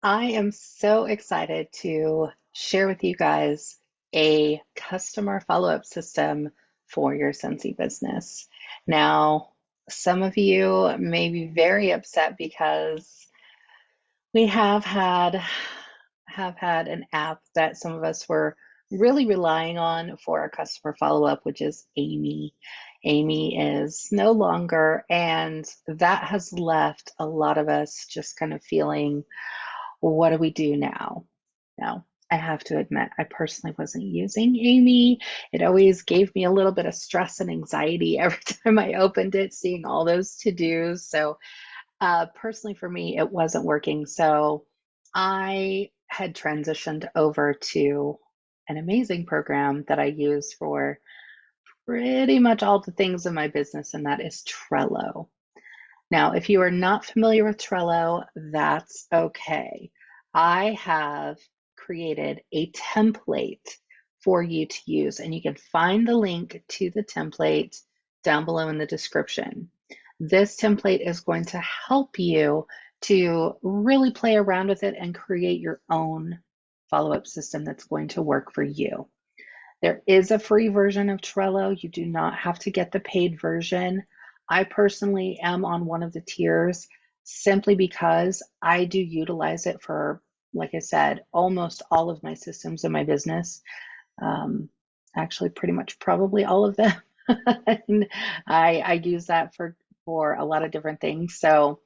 I am so excited to share with you guys a customer follow-up system for your Scentsy business. Now, some of you may be very upset because we have had an app that some of us were really relying on for our customer follow-up, which is Amy. Amy is no longer, and that has left a lot of us just kind of feeling, well, what do we do now? Now, I have to admit, I personally wasn't using Amy. It always gave me a little bit of stress and anxiety every time I opened it, seeing all those to-dos. So personally for me, it wasn't working. So I had transitioned over to an amazing program that I use for pretty much all the things in my business, and that is Trello. Now, if you are not familiar with Trello, that's okay. I have created a template for you to use, and you can find the link to the template down below in the description. This template is going to help you to really play around with it and create your own follow-up system that's going to work for you. There is a free version of Trello. You do not have to get the paid version. I personally am on one of the tiers simply because I do utilize it for, like I said, almost all of my systems in my business. Um, Actually, pretty much probably all of them. And I use that for a lot of different things. So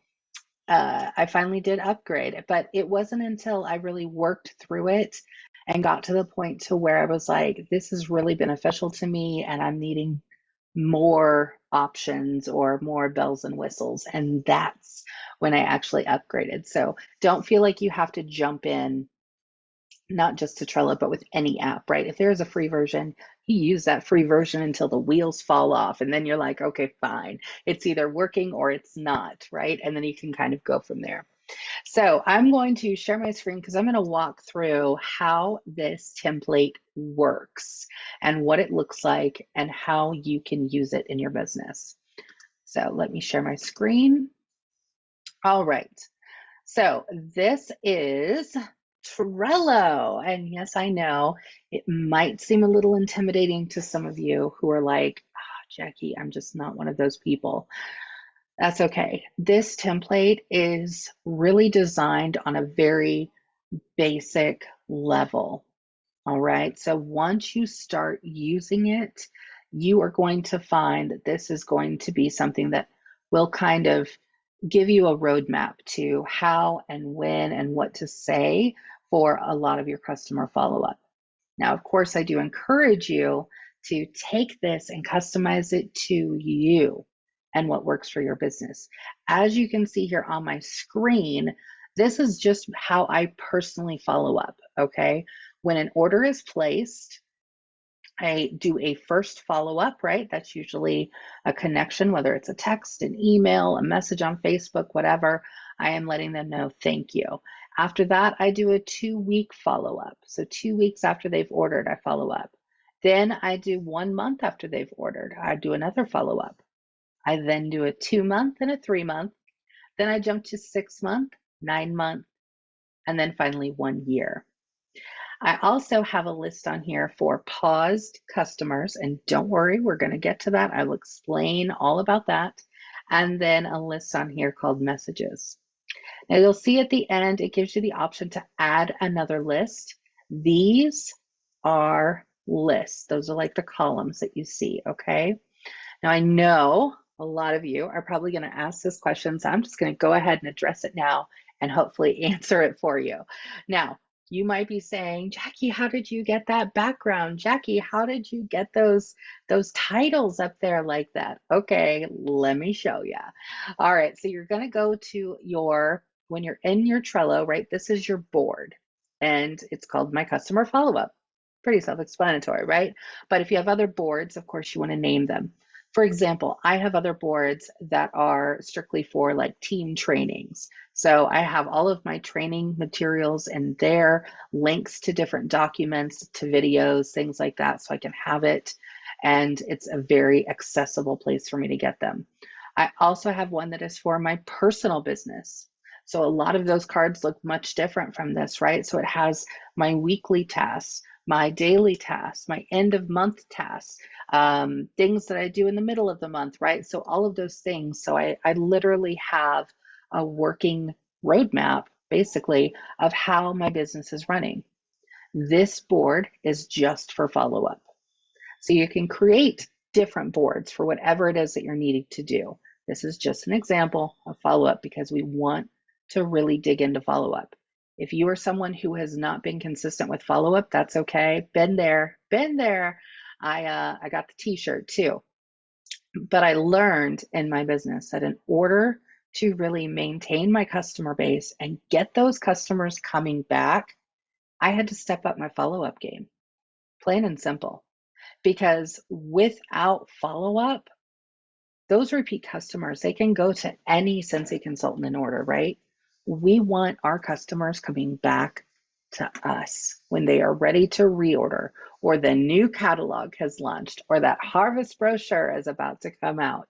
I finally did upgrade, but it wasn't until I really worked through it and got to the point to where I was like, this is really beneficial to me and I'm needing more options or more bells and whistles. And that's when I actually upgraded. So don't feel like you have to jump in, not just to Trello, but with any app, right? If there's a free version, you use that free version until the wheels fall off. And then you're like, okay, fine. It's either working or it's not, right? And then you can kind of go from there. So I'm going to share my screen because I'm going to walk through how this template works and what it looks like and how you can use it in your business. So let me share my screen. All right. So this is Trello. And yes, I know it might seem a little intimidating to some of you who are like, Jacqui, I'm just not one of those people. That's okay. This template is really designed on a very basic level. All right. So once you start using it, you are going to find that this is going to be something that will kind of give you a roadmap to how and when and what to say for a lot of your customer follow-up. Now, of course, I do encourage you to take this and customize it to you and what works for your business. As you can see here on my screen, this is just how I personally follow up, okay? When an order is placed, I do a first follow-up, right? That's usually a connection, whether it's a text, an email, a message on Facebook, whatever. I am letting them know thank you. After that, I do a 2-week follow-up. So 2 weeks after they've ordered, I follow up. Then I do 1 month after they've ordered. I do another follow-up. I then do a 2-month and a 3-month. Then I jump to 6-month, 9-month, and then finally 1 year. I also have a list on here for paused customers, and don't worry, we're going to get to that. I will explain all about that. And then a list on here called messages. Now you'll see at the end, it gives you the option to add another list. These are lists. Those are like the columns that you see, okay? Now I know a lot of you are probably going to ask this question, so I'm just going to go ahead and address it now and hopefully answer it for you. Now, you might be saying, Jacqui, how did you get that background? Jacqui, how did you get those titles up there like that? Okay, let me show you. All right, so you're going to go to when you're in your Trello, right? This is your board, and it's called My Customer Follow-Up. Pretty self-explanatory, right? But if you have other boards, of course, you want to name them. For example, I have other boards that are strictly for like team trainings. So I have all of my training materials in there, links to different documents, to videos, things like that, so I can have it. And it's a very accessible place for me to get them. I also have one that is for my personal business. So a lot of those cards look much different from this, right? So it has my weekly tasks, my daily tasks, my end of month tasks, things that I do in the middle of the month, right? So all of those things. So I literally have a working roadmap, basically, of how my business is running. This board is just for follow-up. So you can create different boards for whatever it is that you're needing to do. This is just an example of follow-up because we want to really dig into follow-up. If you are someone who has not been consistent with follow-up, that's okay. Been there, been there. I got the t-shirt too. But I learned in my business that in order to really maintain my customer base and get those customers coming back, I had to step up my follow-up game, plain and simple. Because without follow-up, those repeat customers, they can go to any Scentsy consultant in order, right? We want our customers coming back to us when they are ready to reorder, or the new catalog has launched, or that harvest brochure is about to come out.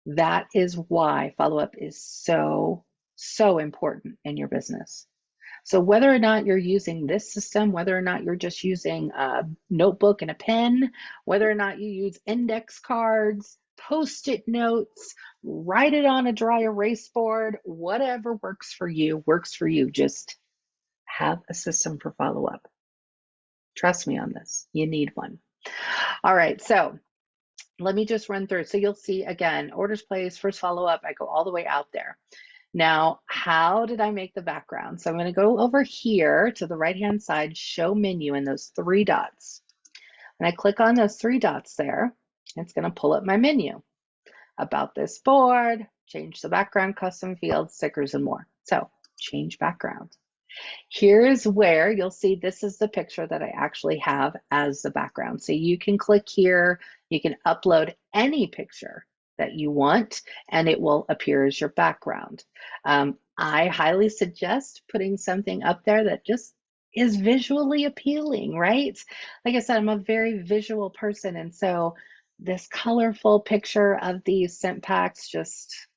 That is why follow-up is so, so important in your business. So whether or not you're using this system, whether or not you're just using a notebook and a pen, whether or not you use index cards, post-it notes, write it on a dry erase board, whatever works for you, works for you. Just have a system for follow-up. Trust me on this. You need one. All right, so let me just run through. So you'll see again, orders placed, first follow-up, I go all the way out there. Now, how did I make the background? So I'm going to go over here to the right-hand side, show menu, and those three dots. And I click on those three dots there, it's going to pull up my menu. About this board, change the background, custom fields, stickers, and more. So change background. Here's where you'll see this is the picture that I actually have as the background. So you can click here, you can upload any picture that you want, and it will appear as your background. I highly suggest putting something up there that just is visually appealing, right? Like I said, I'm a very visual person, and so this colorful picture of these scent packs just,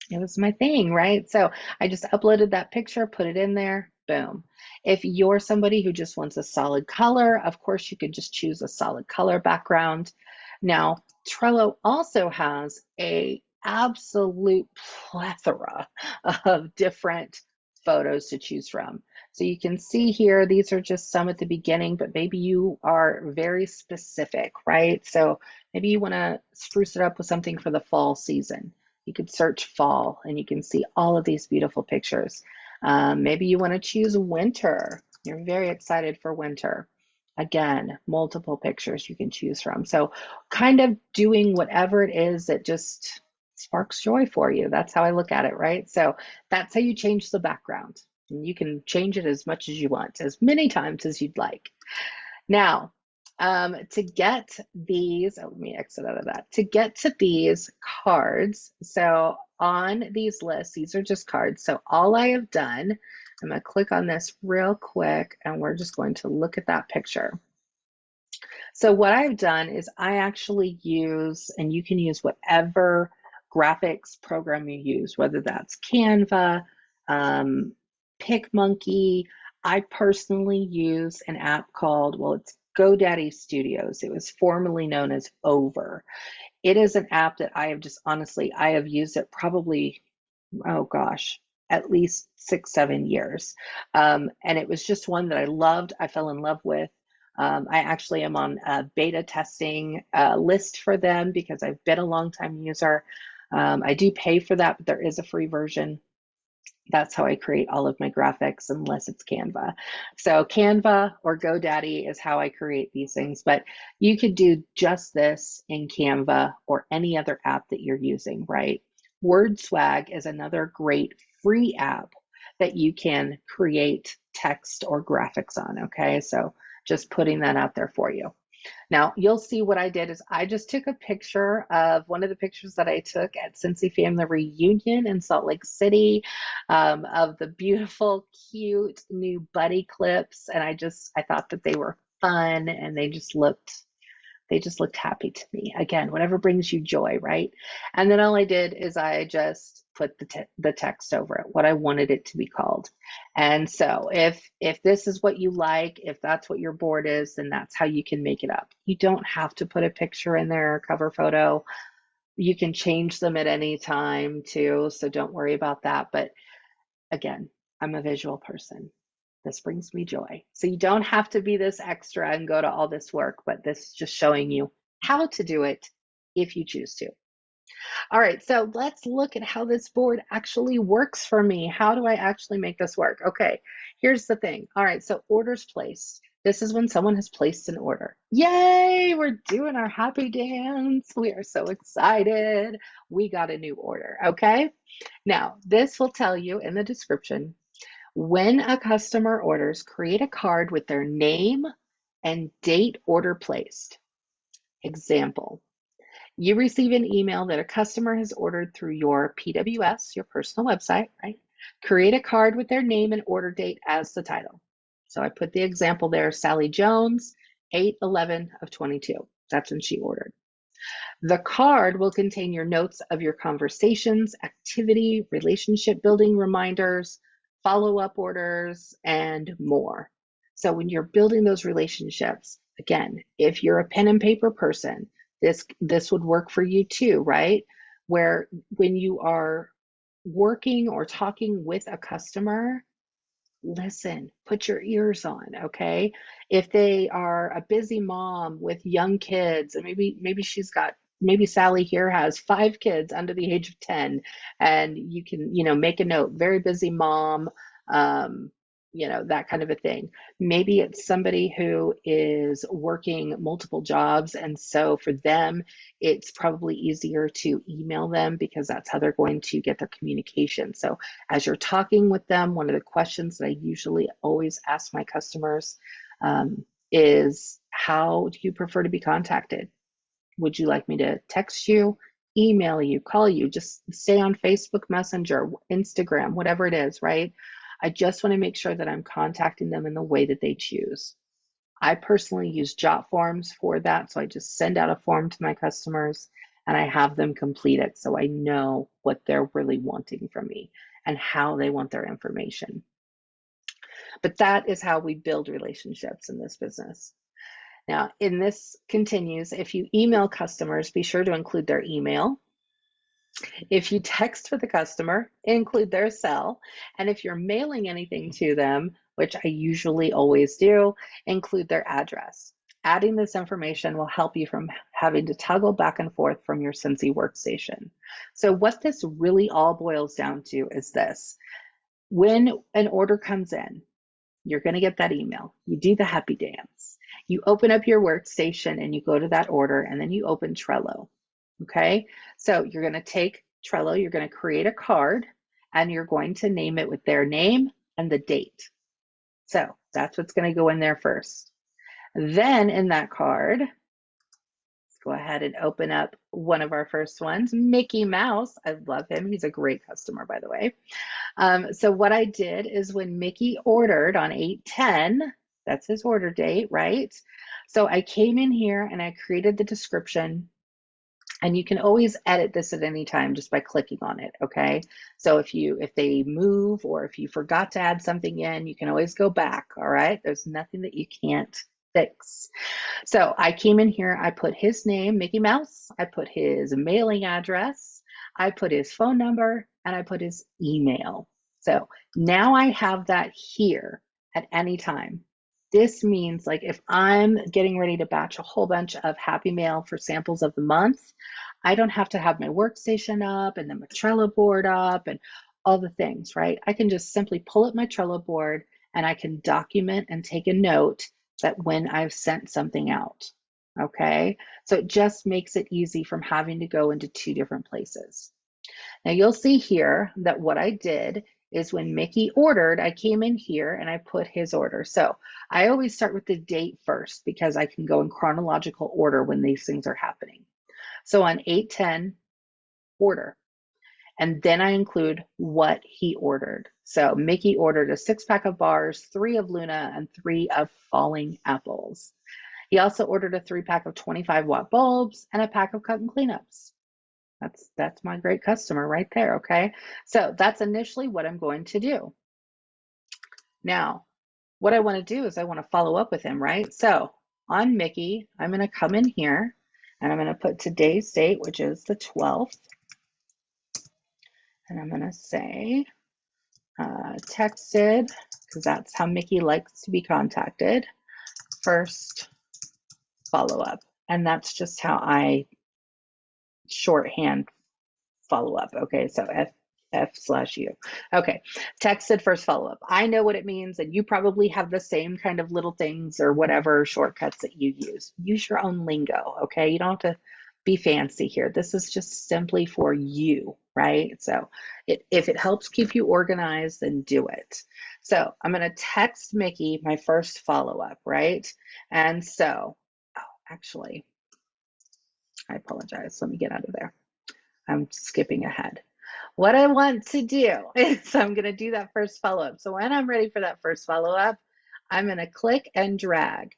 it was my thing, right? So I just uploaded that picture, put it in there, boom. If you're somebody who just wants a solid color, of course you could just choose a solid color background. Now, Trello also has a absolute plethora of different photos to choose from. So you can see here, these are just some at the beginning, but maybe you are very specific, right? So maybe you want to spruce it up with something for the fall season. You could search fall and you can see all of these beautiful pictures. Maybe you want to choose winter. You're very excited for winter. Again, multiple pictures you can choose from. So kind of doing whatever it is that just sparks joy for you. That's how I look at it, right? So that's how you change the background. And you can change it as much as you want, as many times as you'd like. Now, to get these, let me exit out of that. To get to these cards, so on these lists, these are just cards. So all I have done, I'm going to click on this real quick, and we're just going to look at that picture. So what I've done is I actually use, and you can use whatever graphics program you use, whether that's Canva, PicMonkey. I personally use an app called, well, it's GoDaddy Studios. It was formerly known as Over. It is an app that I have just honestly, I have used it probably, oh gosh, at least 6, 7 years. And it was just one that I loved, I fell in love with. I actually am on a beta testing list for them because I've been a long time user. I do pay for that, but there is a free version. That's how I create all of my graphics, unless it's Canva. So Canva or GoDaddy is how I create these things, but you could do just this in Canva or any other app that you're using, right? WordSwag is another great free app that you can create text or graphics on, okay? So just putting that out there for you. Now, you'll see what I did is I just took a picture of one of the pictures that I took at Scentsy Family Reunion in Salt Lake City, of the beautiful, cute new buddy clips. And I thought that they were fun and they just looked happy to me. Again, whatever brings you joy, right? And then all I did is I just put the text over it, what I wanted it to be called. And so if this is what you like, if that's what your board is, then that's how you can make it up. You don't have to put a picture in there, cover photo. You can change them at any time too, so don't worry about that. But again, I'm a visual person. This brings me joy. So you don't have to be this extra and go to all this work, but this is just showing you how to do it if you choose to. All right, so let's look at how this board actually works for me. How do I actually make this work? Okay, here's the thing. All right, so orders placed. This is when someone has placed an order. Yay, we're doing our happy dance. We are so excited. We got a new order, okay? Now, this will tell you in the description, when a customer orders, create a card with their name and date order placed. Example, you receive an email that a customer has ordered through your PWS, your personal website, right? Create a card with their name and order date as the title. So I put the example there, Sally Jones, 8/11 of 22. That's when she ordered. The card will contain your notes of your conversations, activity, relationship building reminders, follow-up orders, and more. So when you're building those relationships, again, if you're a pen and paper person, this would work for you too, right? Where when you are working or talking with a customer, listen, put your ears on, okay? If they are a busy mom with young kids, and maybe Sally here has 5 kids under the age of 10, and you can, make a note, very busy mom, um, that kind of a thing. Maybe it's somebody who is working multiple jobs, and so for them, it's probably easier to email them because that's how they're going to get their communication. So as you're talking with them, one of the questions that I usually always ask my customers is, how do you prefer to be contacted? Would you like me to text you, email you, call you, just stay on Facebook Messenger, Instagram, whatever it is, right? I just want to make sure that I'm contacting them in the way that they choose. I personally use jot forms for that. So I just send out a form to my customers and I have them complete it so I know what they're really wanting from me and how they want their information. But that is how we build relationships in this business. Now, in this continues, if you email customers, be sure to include their email. If you text with a customer, include their cell. And if you're mailing anything to them, which I usually always do, include their address. Adding this information will help you from having to toggle back and forth from your Scentsy workstation. So what this really all boils down to is this. When an order comes in, you're going to get that email. You do the happy dance. You open up your workstation and you go to that order, and then you open Trello. Okay, so you're going to take Trello, you're going to create a card, and you're going to name it with their name and the date. So that's what's going to go in there first. Then in that card, let's go ahead and open up one of our first ones, Mickey Mouse. I love him. He's a great customer, by the way. So what I did is when Mickey ordered on 8/10, that's his order date, right? So I came in here and I created the description. And you can always edit this at any time just by clicking on it, okay? So if they move or if you forgot to add something in, you can always go back, all right? There's nothing that you can't fix. So I came in here, I put his name, Mickey Mouse, I put his mailing address, I put his phone number, and I put his email. So now I have that here at any time. This means, like, if I'm getting ready to batch a whole bunch of Happy Mail for samples of the month, I don't have to have my workstation up and then my Trello board up and all the things, right? I can just simply pull up my Trello board and I can document and take a note that when I've sent something out, okay? So it just makes it easy from having to go into 2 different places. Now you'll see here that what I did is when Mickey ordered, I came in here and I put his order. So I always start with the date first because I can go in chronological order when these things are happening. So on 8/10, order. And then I include what he ordered. So Mickey ordered a 6-pack of bars, 3 of Luna, and 3 of falling apples. He also ordered a 3-pack of 25-watt bulbs and a pack of cut and cleanups. That's my great customer right there, okay? So that's initially what I'm going to do. Now, what I want to do is I want to follow up with him, right? So on Mickey, I'm going to come in here and I'm going to put today's date, which is the 12th. And I'm going to say texted, because that's how Mickey likes to be contacted, first follow up. And that's just how I shorthand follow up. Okay, so F/U. Okay, texted first follow up. I know what it means, and you probably have the same kind of little things or whatever shortcuts that you use. Use your own lingo, okay? You don't have to be fancy here. This is just simply for you, right? So if it helps keep you organized, then do it. So I'm going to text Mickey my first follow up, right? And so, oh, actually, I apologize. Let me get out of there. I'm skipping ahead. What I want to do is I'm going to do that first follow-up. So when I'm ready for that first follow-up, I'm going to click and drag.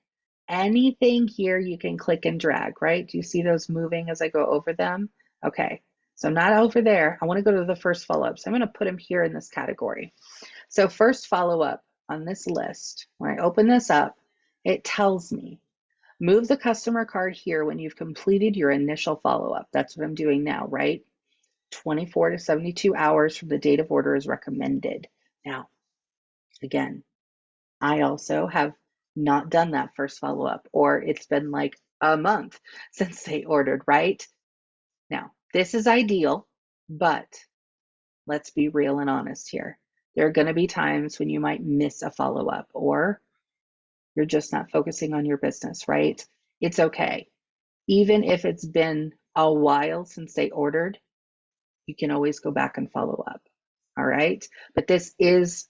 Anything here you can click and drag, right? Do you see those moving as I go over them? Okay, so not over there. I want to go to the first follow-up. So I'm going to put them here in this category. So first follow-up on this list, when I open this up, it tells me, move the customer card here when you've completed your initial follow-up. That's what I'm doing now, right? 24 to 72 hours from the date of order is recommended. Now, again, I also have not done that first follow-up, or it's been like a month since they ordered, right? Now, this is ideal, but let's be real and honest here. There are going to be times when you might miss a follow-up, or you're just not focusing on your business, right? It's okay. Even if it's been a while since they ordered, you can always go back and follow up. All right. But this is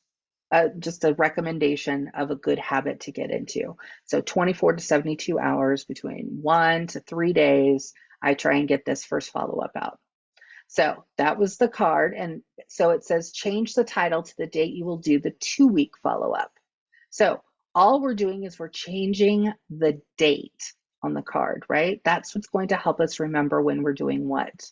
just a recommendation of a good habit to get into. So 24 to 72 hours, between 1 to 3 days, I try and get this first follow up out. So that was the card. And so it says change the title to the date you will do the 2-week follow up. So all we're doing is we're changing the date on the card, right? That's what's going to help us remember when we're doing what.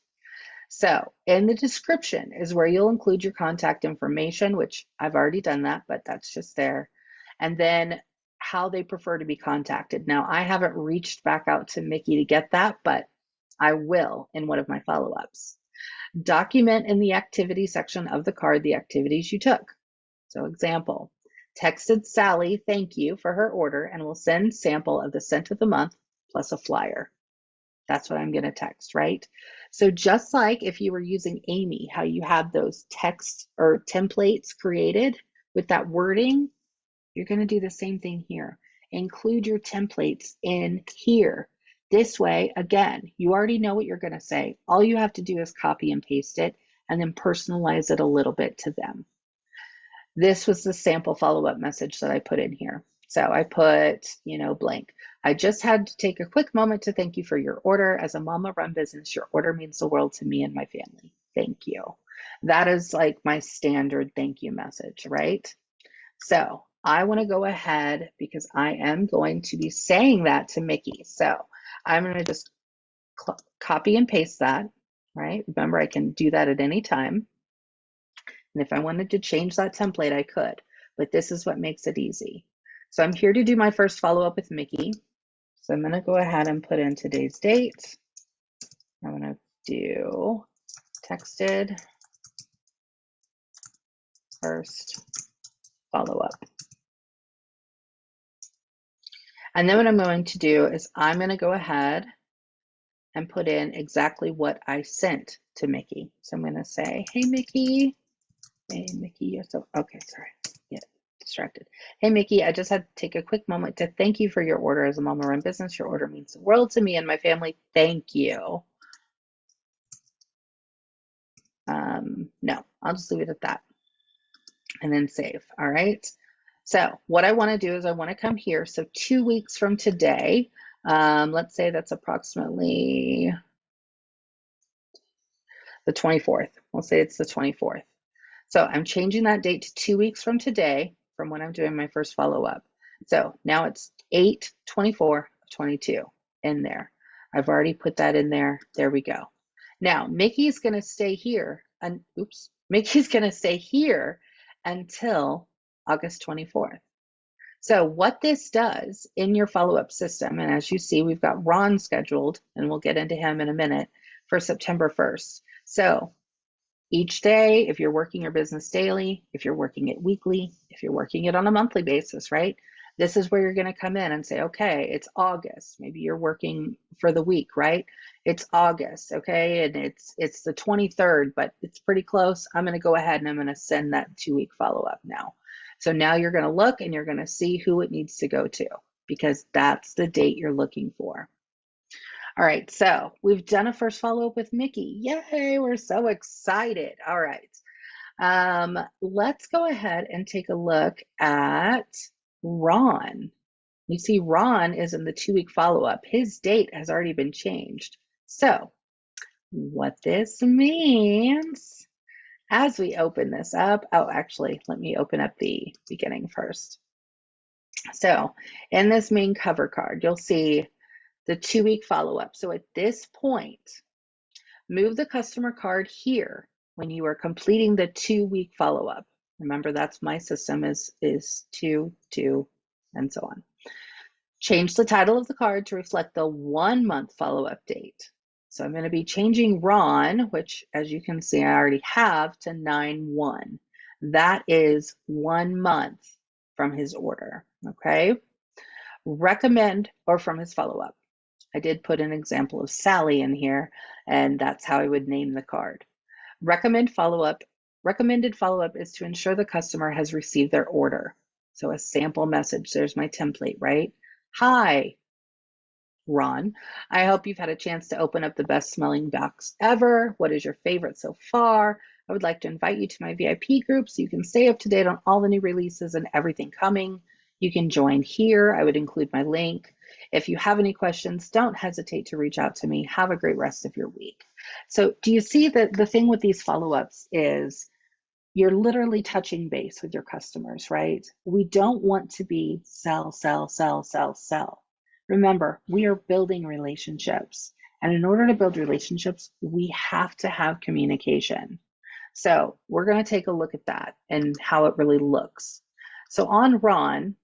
So in the description is where you'll include your contact information, which I've already done that, but that's just there. And then how they prefer to be contacted. Now, I haven't reached back out to Mickey to get that, but I will in one of my follow-ups. Document in the activity section of the card the activities you took. So example, texted Sally, thank you for her order, and will send sample of the scent of the month plus a flyer. That's what I'm going to text, right? So just like if you were using Amy, how you have those text or templates created with that wording, you're going to do the same thing here. Include your templates in here. This way, again, you already know what you're going to say. All you have to do is copy and paste it and then personalize it a little bit to them. This was the sample follow-up message that I put in here. So I put, blank. I just had to take a quick moment to thank you for your order. As a mama-run business, your order means the world to me and my family. Thank you. That is like my standard thank you message, right? So I want to go ahead because I am going to be saying that to Mickey. So I'm going to just copy and paste that, right? Remember, I can do that at any time. And if I wanted to change that template, I could, but this is what makes it easy. So I'm here to do my first follow-up with Mickey. So I'm going to go ahead and put in today's date. I'm going to do texted first follow-up. And then what I'm going to do is I'm going to go ahead and put in exactly what I sent to Mickey. So I'm going to say, hey, Mickey. Hey, Mickey, you're so, okay, sorry. Yeah, distracted. Hey, Mickey, I just had to take a quick moment to thank you for your order. As a mama-run business, your order means the world to me and my family. Thank you. No, I'll just leave it at that and then save. All right. So what I want to do is I want to come here. So 2 weeks from today, let's say that's approximately the 24th. We'll say it's the 24th. So I'm changing that date to 2 weeks from today from when I'm doing my first follow-up. So now it's 8/24/22 in there. I've already put that in there. There we go. Now, Mickey's going to stay here, and oops, Mickey's going to stay here until August 24th. So what this does in your follow-up system, and as you see, we've got Ron scheduled, and we'll get into him in a minute, for September 1st. So each day, if you're working your business daily, if you're working it weekly, if you're working it on a monthly basis, right? This is where you're going to come in and say, okay, it's August. Maybe you're working for the week, right? It's August, okay? And it's the 23rd, but it's pretty close. I'm going to go ahead and I'm going to send that 2-week follow-up now. So now you're going to look and you're going to see who it needs to go to, because that's the date you're looking for. All right, so we've done a first follow-up with Mickey. Yay, we're so excited. All right, let's go ahead and take a look at Ron. You see Ron is in the 2-week follow-up. His date has already been changed. So what this means, as we open this up, oh, actually, let me open up the beginning first. So in this main cover card, you'll see the 2-week follow-up. So at this point, move the customer card here when you are completing the 2-week follow-up. Remember, that's my system is 2, 2, and so on. Change the title of the card to reflect the 1-month follow-up date. So I'm going to be changing Ron, which as you can see, I already have, to 9/1. That is 1 month from his order, okay? Recommend, or from his follow-up. I did put an example of Sally in here, and that's how I would name the card. Recommended follow-up is to ensure the customer has received their order. So a sample message, there's my template, right? Hi, Ron. I hope you've had a chance to open up the best smelling box ever. What is your favorite so far? I would like to invite you to my VIP group so you can stay up to date on all the new releases and everything coming. You can join here. I would include my link. If you have any questions, don't hesitate to reach out to me. Have a great rest of your week. So do you see that the thing with these follow-ups is you're literally touching base with your customers, right? We don't want to be sell, sell, sell, sell, sell. Remember, we are building relationships. And in order to build relationships, we have to have communication. So we're going to take a look at that and how it really looks. So on Ron,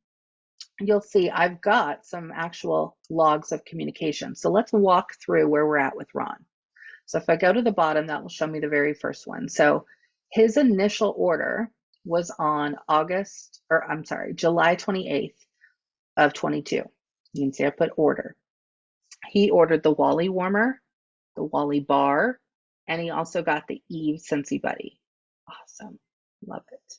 you'll see I've got some actual logs of communication. So let's walk through where we're at with Ron. So if I go to the bottom, that will show me the very first one. So his initial order was on July 28th of 22. You can see I put order. He ordered the Wally warmer, the Wally bar, and he also got the Eve Scentsy Buddy. Awesome, love it.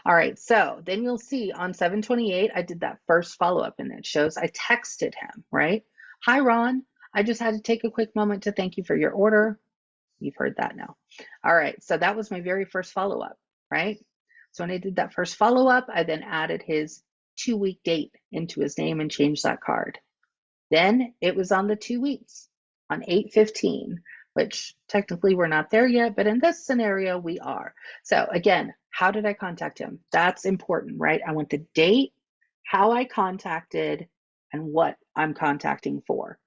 All right, so then you'll see on 7/28, I did that first follow-up, and it shows I texted him, right? Hi, Ron. I just had to take a quick moment to thank you for your order. You've heard that now. All right, so that was my very first follow-up, right? So when I did that first follow-up, I then added his 2-week date into his name and changed that card. Then it was on the 2 weeks, on 8/15, which technically we're not there yet, but in this scenario, we are. So again, how did I contact him? That's important, right? I want the date, how I contacted, and what I'm contacting for.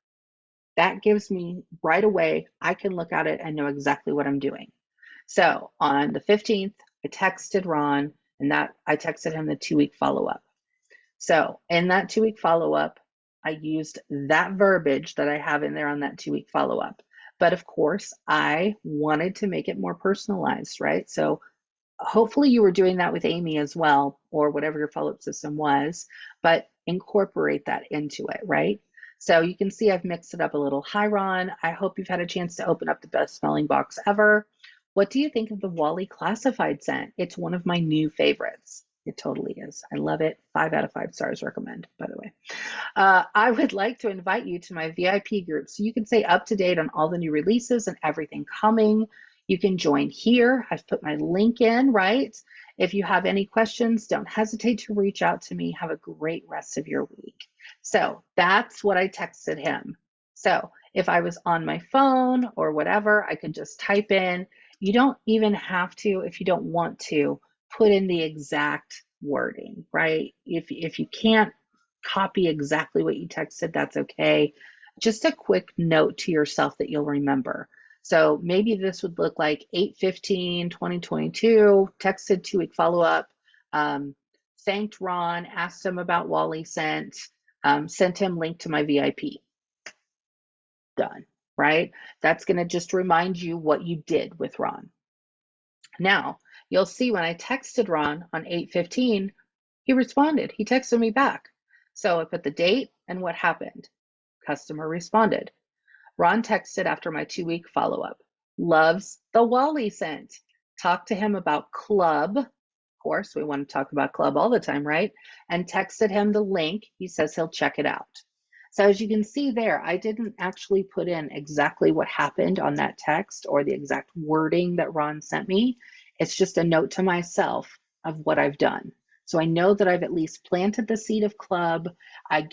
That gives me right away, I can look at it and know exactly what I'm doing. So on the 15th, I texted Ron, and that I texted him the 2-week follow-up. So in that 2-week follow-up, I used that verbiage that I have in there on that 2-week follow-up. But of course, I wanted to make it more personalized, right? So hopefully you were doing that with Amy as well, or whatever your follow-up system was, but incorporate that into it, right? So you can see I've mixed it up a little. Hi, Ron. I hope you've had a chance to open up the best smelling box ever. What do you think of the Wally classified scent? It's one of my new favorites. It totally is. I love it. 5 out of 5 stars recommend, by the way. I would like to invite you to my VIP group so you can stay up to date on all the new releases and everything coming. You can join here. I've put my link in, right? If you have any questions, don't hesitate to reach out to me. Have a great rest of your week. So that's what I texted him. So if I was on my phone or whatever, I could just type in. You don't even have to, if you don't want to, put in the exact wording, right? If you can't copy exactly what you texted, that's okay. Just a quick note to yourself that you'll remember. So maybe this would look like 8/15/2022, texted 2-week follow-up, thanked Ron, asked him about Wally scent, sent him link to my VIP. Done, right? That's going to just remind you what you did with Ron. Now, you'll see when I texted Ron on 8/15, he responded. He texted me back. So I put the date and what happened. Customer responded. Ron texted after my 2-week follow-up. Loves the Wally scent. Talked to him about Club. Of course, we want to talk about Club all the time, right? And texted him the link. He says he'll check it out. So as you can see there, I didn't actually put in exactly what happened on that text or the exact wording that Ron sent me. It's just a note to myself of what I've done. So I know that I've at least planted the seed of Club. I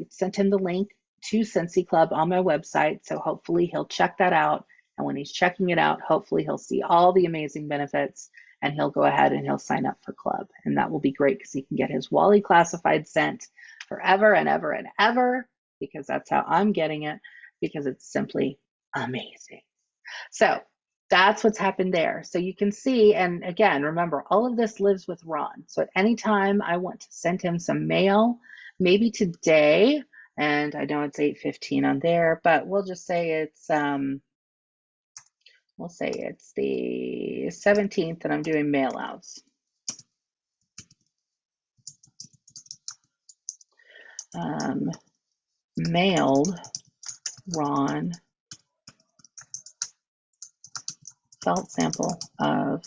sent him the link to Scentsy Club on my website. So hopefully he'll check that out. And when he's checking it out, hopefully he'll see all the amazing benefits and he'll go ahead and he'll sign up for Club. And that will be great because he can get his Wally classified scent forever and ever and ever, because that's how I'm getting it, because it's simply amazing. So that's what's happened there. So you can see, and again, remember, all of this lives with Ron. So at any time I want to send him some mail, maybe today, and I know it's 8/15 on there, but we'll just say it's the 17th and I'm doing mail outs. Mailed Ron felt sample of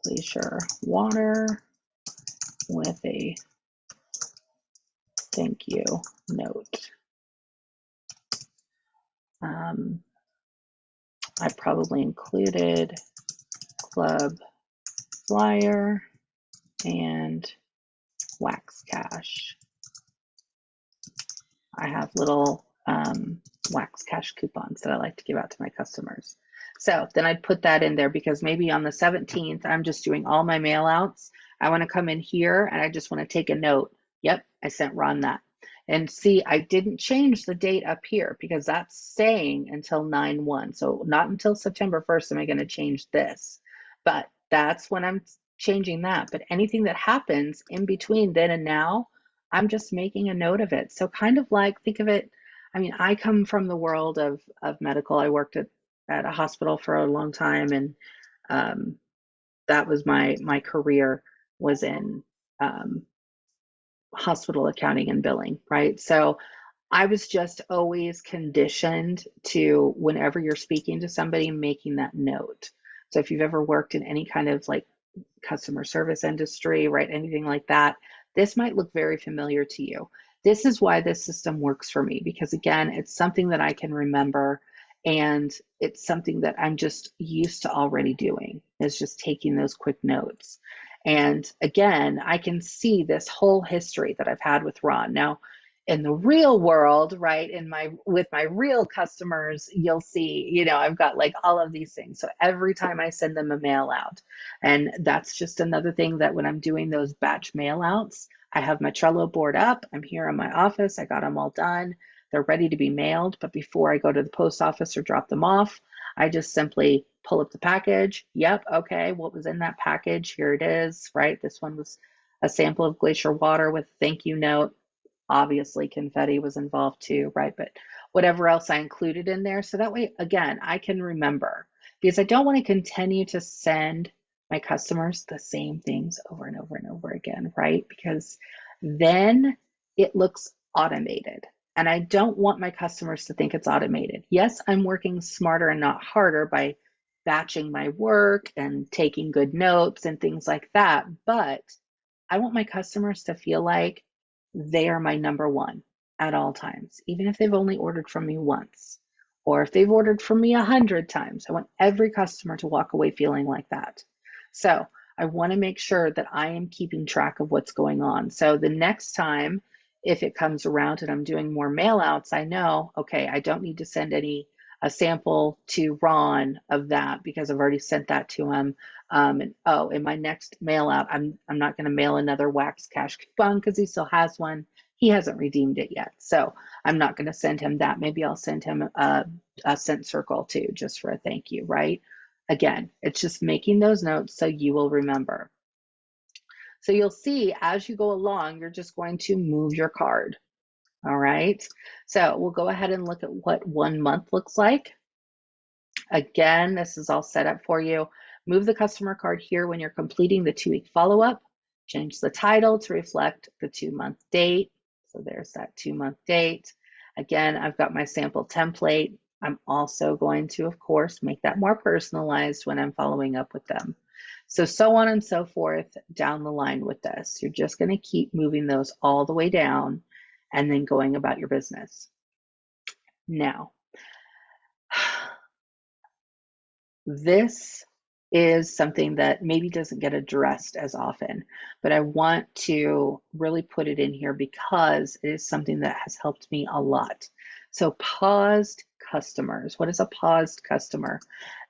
glacier water with a thank you note. I probably included Club flyer and Wax Cash. I have little Wax Cash coupons that I like to give out to my customers. So then I'd put that in there because maybe on the 17th, I'm just doing all my mail outs. I want to come in here and I just want to take a note. Yep, I sent Ron that. And see, I didn't change the date up here because that's staying until 9/1. So not until September 1st am I going to change this. But that's when I'm changing that. But anything that happens in between then and now, I'm just making a note of it. So kind of like, think of it, I mean, I come from the world of medical. I worked at a hospital for a long time, and that was my career was in hospital accounting and billing, right? So I was just always conditioned to, whenever you're speaking to somebody, making that note. So if you've ever worked in any kind of like customer service industry, right, anything like that, this might look very familiar to you. This is why this system works for me, because again, it's something that I can remember and it's something that I'm just used to already doing, is just taking those quick notes. And again, I can see this whole history that I've had with Ron. Now, in the real world, right, with my real customers, you'll see, I've got like all of these things. So every time I send them a mail out, and that's just another thing that when I'm doing those batch mail outs, I have my Trello board up. I'm here in my office. I got them all done. They're ready to be mailed. But before I go to the post office or drop them off, I just simply pull up the package. Yep, okay, what was in that package? Here it is, right? This one was a sample of glacier water with a thank you note. Obviously, confetti was involved too, right? But whatever else I included in there. So that way, again, I can remember, because I don't want to continue to send my customers the same things over and over and over again, right? Because then it looks automated. And I don't want my customers to think it's automated. Yes, I'm working smarter and not harder by batching my work and taking good notes and things like that. But I want my customers to feel like they are my number one at all times, even if they've only ordered from me once, or if they've ordered from me 100 times. I want every customer to walk away feeling like that. So I want to make sure that I am keeping track of what's going on. So the next time, if it comes around and I'm doing more mail outs, I know, okay, I don't need to send a sample to Ron of that because I've already sent that to him. And oh, in my next mail out, I'm not going to mail another Wax Cash coupon because he still has one. He hasn't redeemed it yet, so I'm not going to send him that. Maybe I'll send him a scent circle too, just for a thank you, right? Again, it's just making those notes so you will remember. So you'll see as you go along, you're just going to move your card. All right. So we'll go ahead and look at what 1 month looks like. Again, this is all set up for you. Move the customer card here when you're completing the 2-week follow-up. Change the title to reflect the 2-month date. So there's that 2-month date. Again, I've got my sample template. I'm also going to, of course, make that more personalized when I'm following up with them. So on and so forth down the line with this. You're just going to keep moving those all the way down and then going about your business. Now, this is something that maybe doesn't get addressed as often, but I want to really put it in here because it is something that has helped me a lot. So paused customers. What is a paused customer?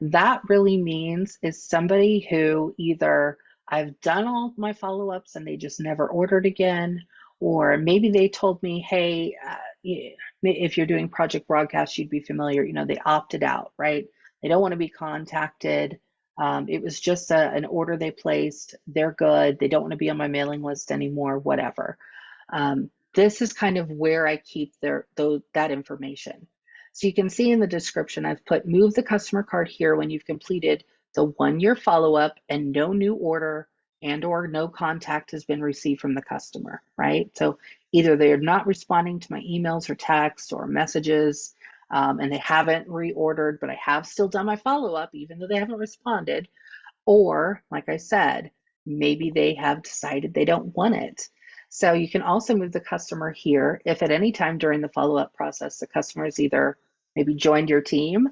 That really means is somebody who either I've done all my follow-ups and they just never ordered again, or maybe they told me, hey, if you're doing project broadcast, you'd be familiar, they opted out, right? They don't want to be contacted. It was just an order they placed. They're good. They don't want to be on my mailing list anymore, whatever. This is kind of where I keep that information. So you can see in the description, I've put move the customer card here when you've completed the 1-year follow-up and no new order and or no contact has been received from the customer, right? So either they're not responding to my emails or texts or messages, and they haven't reordered, but I have still done my follow-up even though they haven't responded. Or, like I said, maybe they have decided they don't want it. So you can also move the customer here if at any time during the follow-up process the customer has either maybe joined your team,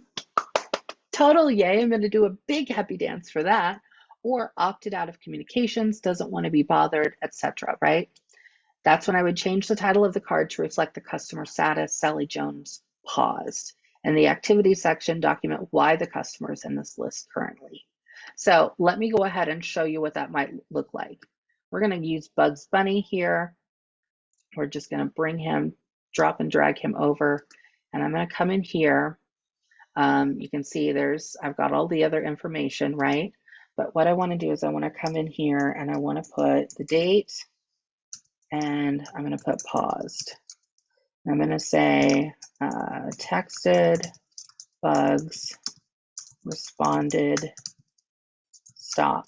total yay, I'm going to do a big happy dance for that, or opted out of communications, doesn't want to be bothered, etc., right? That's when I would change the title of the card to reflect the customer status, Sally Jones paused. And the activity section, document why the customer is in this list currently. So let me go ahead and show you what that might look like. We're going to use Bugs Bunny here. We're just going to bring him, drop and drag him over. And I'm going to come in here. You can see I've got all the other information, right? But what I want to do is I want to come in here and I want to put the date and I'm going to put paused. I'm going to say texted, Bugs, responded, stop.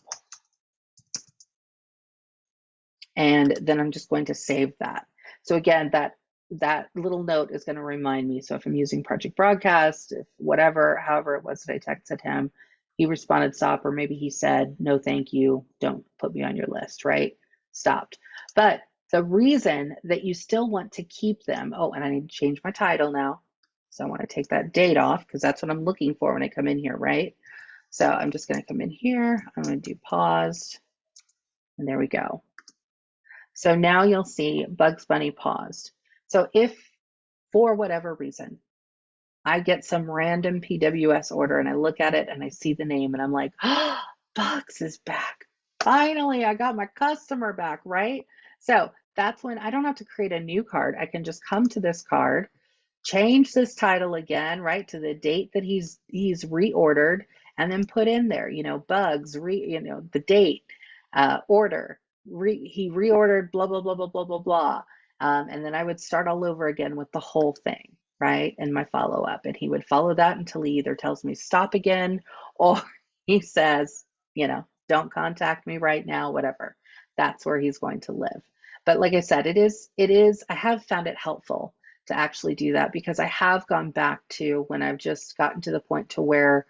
And then I'm just going to save that. So again, that little note is going to remind me. So if I'm using Project Broadcast, if however it was that I texted him, he responded stop, or maybe he said, no, thank you, don't put me on your list, right? Stopped. But the reason that you still want to keep them, oh, and I need to change my title now. So I want to take that date off because that's what I'm looking for when I come in here, right? So I'm just going to come in here. I'm going to do paused, and there we go. So now you'll see Bugs Bunny paused. So if for whatever reason, I get some random PWS order and I look at it and I see the name and I'm like, oh, Bugs is back. Finally, I got my customer back, right? So that's when I don't have to create a new card. I can just come to this card, change this title again, right, to the date that he's reordered, and then put in there, Bugs, the date, order, he reordered, blah, blah, blah, blah, blah, blah, blah. And then I would start all over again with the whole thing, right, and my follow-up. And he would follow that until he either tells me stop again or he says, don't contact me right now, whatever. That's where he's going to live. But like I said, I have found it helpful to actually do that because I have gone back to when I've just gotten to the point to where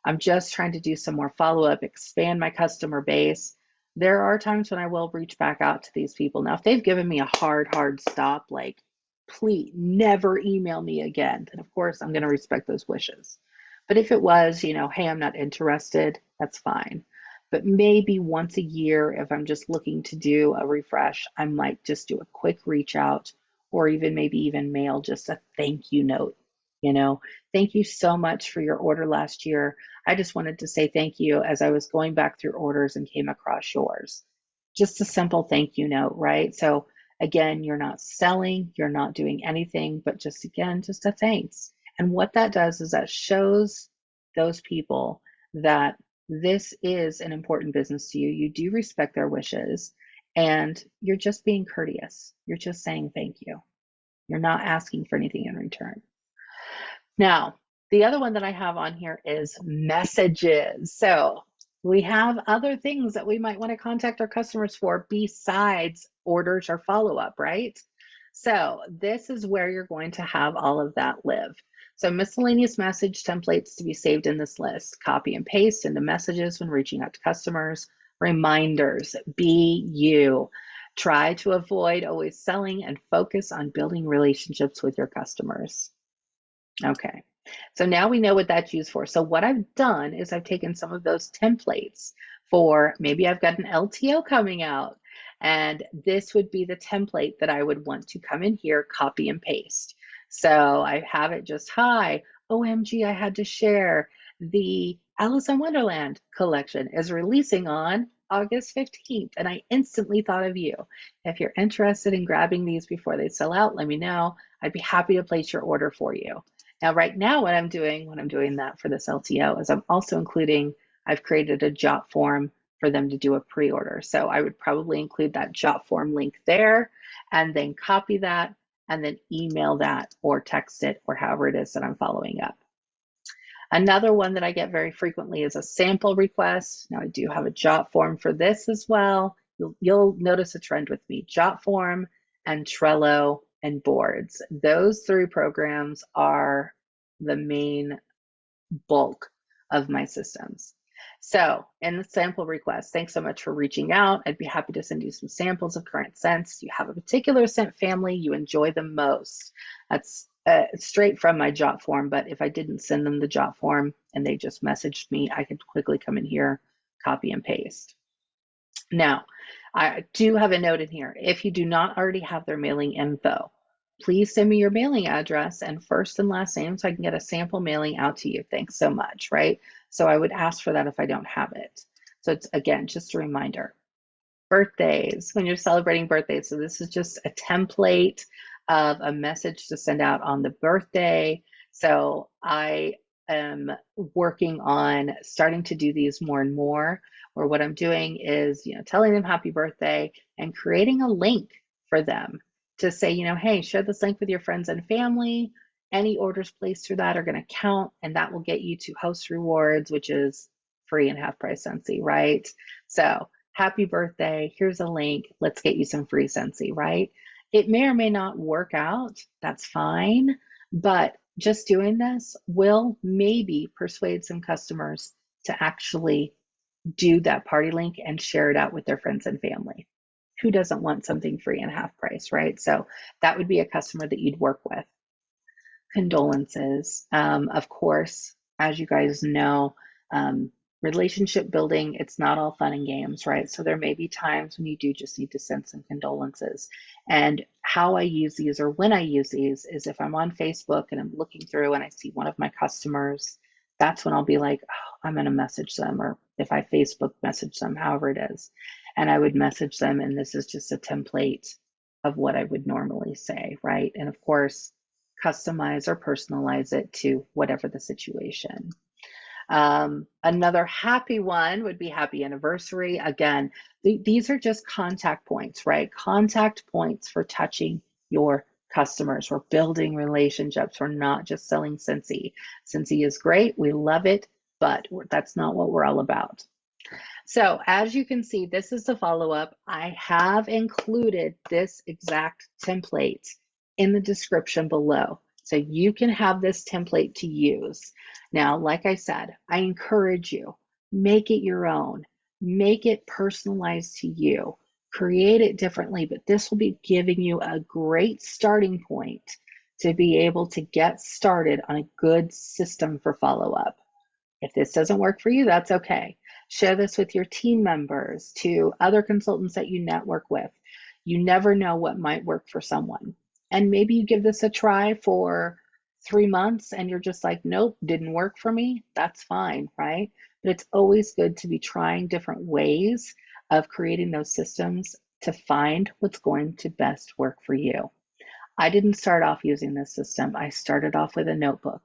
I'm just trying to do some more follow-up, expand my customer base. There are times when I will reach back out to these people. Now, if they've given me a hard stop, like, please never email me again, then of course I'm going to respect those wishes. But if it was, hey, I'm not interested, that's fine. But maybe once a year, if I'm just looking to do a refresh, I might just do a quick reach out or maybe even mail just a thank you note. Thank you so much for your order last year. I just wanted to say thank you as I was going back through orders and came across yours. Just a simple thank you note, right? So Again, you're not selling, you're not doing anything, but just again, just a thanks. And what that does is that shows those people that this is an important business to you. You do respect their wishes, and you're just being courteous. You're just saying thank you. You're not asking for anything in return. Now, the other one that I have on here is messages. So we have other things that we might want to contact our customers for besides orders or follow-up, right? So this is where you're going to have all of that live. So miscellaneous message templates to be saved in this list. Copy and paste into messages when reaching out to customers. Reminders, be you. Try to avoid always selling and focus on building relationships with your customers. Okay, so now we know what that's used for. So what I've done is I've taken some of those templates for maybe I've got an LTO coming out, and this would be the template that I would want to come in here, copy and paste. So I have it just, hi, OMG, I had to share the Alice in Wonderland collection is releasing on August 15th, and I instantly thought of you. If you're interested in grabbing these before they sell out, let me know. I'd be happy to place your order for you. Now, right now, what I'm doing when I'm doing that for this LTO is I'm also including, I've created a Jot form for them to do a pre-order. So I would probably include that Jot form link there and then copy that and then email that or text it or however it is that I'm following up. Another one that I get very frequently is a sample request. Now I do have a Jot form for this as well. You'll notice a trend with me, Jot form and Trello and boards. Those three programs are the main bulk of my systems. So in the sample request, thanks so much for reaching out. I'd be happy to send you some samples of current scents. You have a particular scent family you enjoy the most. That's straight from my Jot form, but if I didn't send them the Jot form and they just messaged me, I could quickly come in here, copy and paste. Now, I do have a note in here. If you do not already have their mailing info, please send me your mailing address and first and last name so I can get a sample mailing out to you. Thanks so much, right? So I would ask for that if I don't have it. So it's, again, just a reminder. Birthdays, when you're celebrating birthdays. So this is just a template of a message to send out on the birthday. So I am working on starting to do these more and more, where what I'm doing is, telling them happy birthday and creating a link for them to say, hey, share this link with your friends and family. Any orders placed through that are going to count, and that will get you to host rewards, which is free and half price Scentsy, right? So happy birthday, here's a link, let's get you some free Scentsy, right? It may or may not work out, that's fine, but just doing this will maybe persuade some customers to actually do that party link and share it out with their friends and family. Who doesn't want something free and half price, right? So that would be a customer that you'd work with. Condolences. Of course, as you guys know, relationship building, it's not all fun and games, right? So there may be times when you do just need to send some condolences. And how I use these, or when I use these, is if I'm on Facebook and I'm looking through and I see one of my customers, that's when I'll be like, oh, I'm going to message them, or if I Facebook message them, however it is. And I would message them, and this is just a template of what I would normally say, right? And of course, customize or personalize it to whatever the situation. Another happy one would be happy anniversary. Again, these are just contact points, right? Contact points for touching your customers. We're building relationships. We're not just selling Scentsy. Scentsy is great. We love it, but that's not what we're all about. So as you can see, this is the follow-up. I have included this exact template in the description below, so you can have this template to use. Now, like I said, I encourage you, make it your own, make it personalized to you, create it differently, but this will be giving you a great starting point to be able to get started on a good system for follow-up. If this doesn't work for you, that's okay. Share this with your team members, to other consultants that you network with. You never know what might work for someone. And maybe you give this a try for 3 months and you're just like, nope, didn't work for me. That's fine, right? But it's always good to be trying different ways of creating those systems to find what's going to best work for you. I didn't start off using this system. I started off with a notebook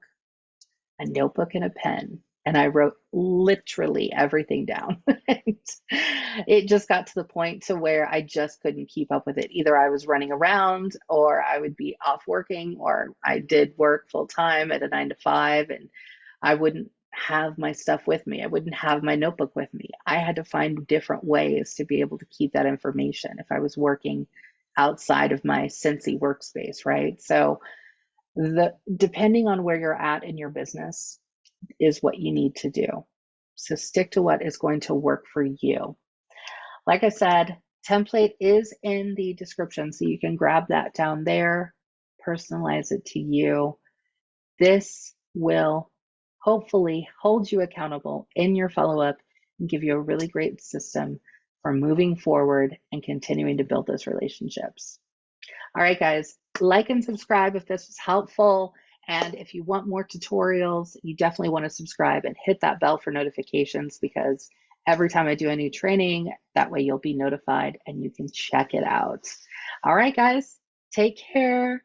and a pen, and I wrote literally everything down. And it just got to the point to where I just couldn't keep up with it. Either I was running around or I would be off working, or I did work full time at a 9 to 5, and I wouldn't have my stuff with me. I wouldn't have my notebook with me. I had to find different ways to be able to keep that information if I was working outside of my Scentsy workspace, right? So depending on where you're at in your business is what you need to do. So stick to what is going to work for you. Like I said, template is in the description, so you can grab that down there, personalize it to you. This will hopefully hold you accountable in your follow-up and give you a really great system for moving forward and continuing to build those relationships. All right, guys, like and subscribe if this was helpful. And if you want more tutorials, you definitely want to subscribe and hit that bell for notifications, because every time I do a new training, that way you'll be notified and you can check it out. All right, guys, take care.